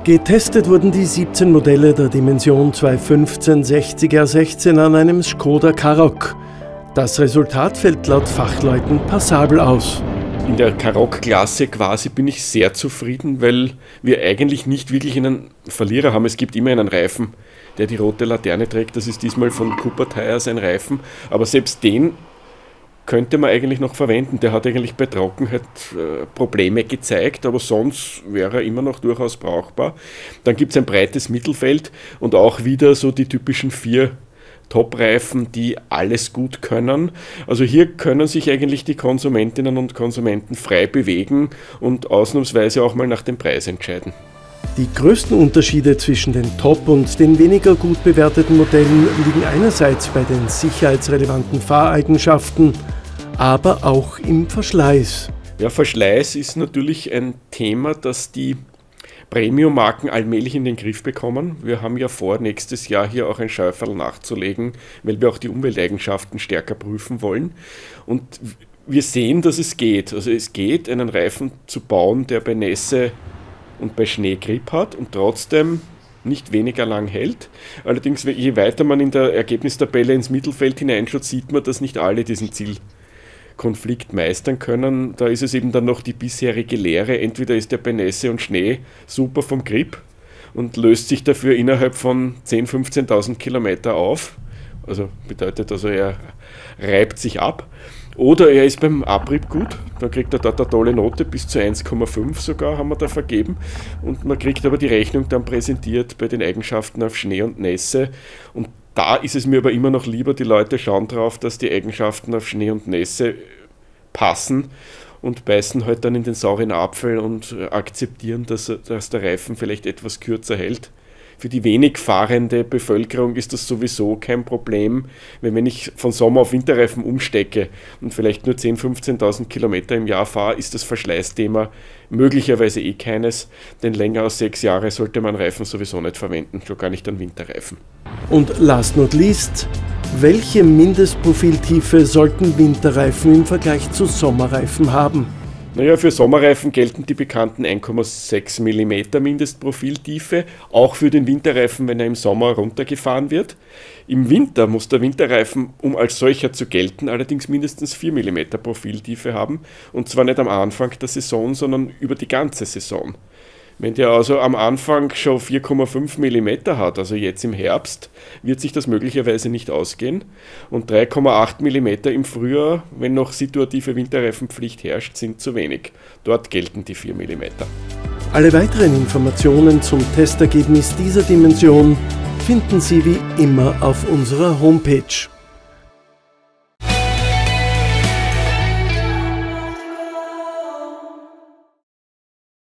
Getestet wurden die 17 Modelle der Dimension 215 60R16 an einem Škoda Karoq. Das Resultat fällt laut Fachleuten passabel aus. In der Karoq-Klasse quasi bin ich sehr zufrieden, weil wir eigentlich nicht wirklich einen Verlierer haben. Es gibt immer einen Reifen, der die rote Laterne trägt. Das ist diesmal von Cooper Tires ein Reifen. Aber selbst den könnte man eigentlich noch verwenden. Der hat eigentlich bei Trockenheit Probleme gezeigt, aber sonst wäre er immer noch durchaus brauchbar. Dann gibt es ein breites Mittelfeld und auch wieder so die typischen 4 Top-Reifen, die alles gut können. Also hier können sich eigentlich die Konsumentinnen und Konsumenten frei bewegen und ausnahmsweise auch mal nach dem Preis entscheiden. Die größten Unterschiede zwischen den Top- und den weniger gut bewerteten Modellen liegen einerseits bei den sicherheitsrelevanten Fahreigenschaften, aber auch im Verschleiß. Ja, Verschleiß ist natürlich ein Thema, das die Premium-Marken allmählich in den Griff bekommen. Wir haben ja vor, nächstes Jahr hier auch ein Schäuferl nachzulegen, weil wir auch die Umwelteigenschaften stärker prüfen wollen. Und wir sehen, dass es geht. Also es geht, einen Reifen zu bauen, der bei Nässe und bei Schnee Grip hat und trotzdem nicht weniger lang hält. Allerdings, je weiter man in der Ergebnistabelle ins Mittelfeld hineinschaut, sieht man, dass nicht alle diesen Zielkonflikt meistern können. Da ist es eben dann noch die bisherige Lehre. Entweder ist der bei Nässe und Schnee super vom Grip und löst sich dafür innerhalb von 10.000, 15.000 Kilometer auf. Also bedeutet also, er reibt sich ab. Oder er ist beim Abrieb gut, dann kriegt er dort eine tolle Note, bis zu 1,5 sogar haben wir da vergeben. Und man kriegt aber die Rechnung dann präsentiert bei den Eigenschaften auf Schnee und Nässe. Und da ist es mir aber immer noch lieber, die Leute schauen drauf, dass die Eigenschaften auf Schnee und Nässe passen und beißen halt dann in den sauren Apfel und akzeptieren, dass der Reifen vielleicht etwas kürzer hält. Für die wenig fahrende Bevölkerung ist das sowieso kein Problem, wenn ich von Sommer- auf Winterreifen umstecke und vielleicht nur 10.000, 15.000 Kilometer im Jahr fahre, ist das Verschleißthema möglicherweise keines, denn länger als 6 Jahre sollte man Reifen sowieso nicht verwenden, schon gar nicht an Winterreifen. Und last not least, welche Mindestprofiltiefe sollten Winterreifen im Vergleich zu Sommerreifen haben? Naja, für Sommerreifen gelten die bekannten 1,6 mm Mindestprofiltiefe, auch für den Winterreifen, wenn er im Sommer runtergefahren wird. Im Winter muss der Winterreifen, um als solcher zu gelten, allerdings mindestens 4 mm Profiltiefe haben, und zwar nicht am Anfang der Saison, sondern über die ganze Saison. Wenn der also am Anfang schon 4,5 mm hat, also jetzt im Herbst, wird sich das möglicherweise nicht ausgehen. Und 3,8 mm im Frühjahr, wenn noch situative Winterreifenpflicht herrscht, sind zu wenig. Dort gelten die 4 mm. Alle weiteren Informationen zum Testergebnis dieser Dimension finden Sie wie immer auf unserer Homepage.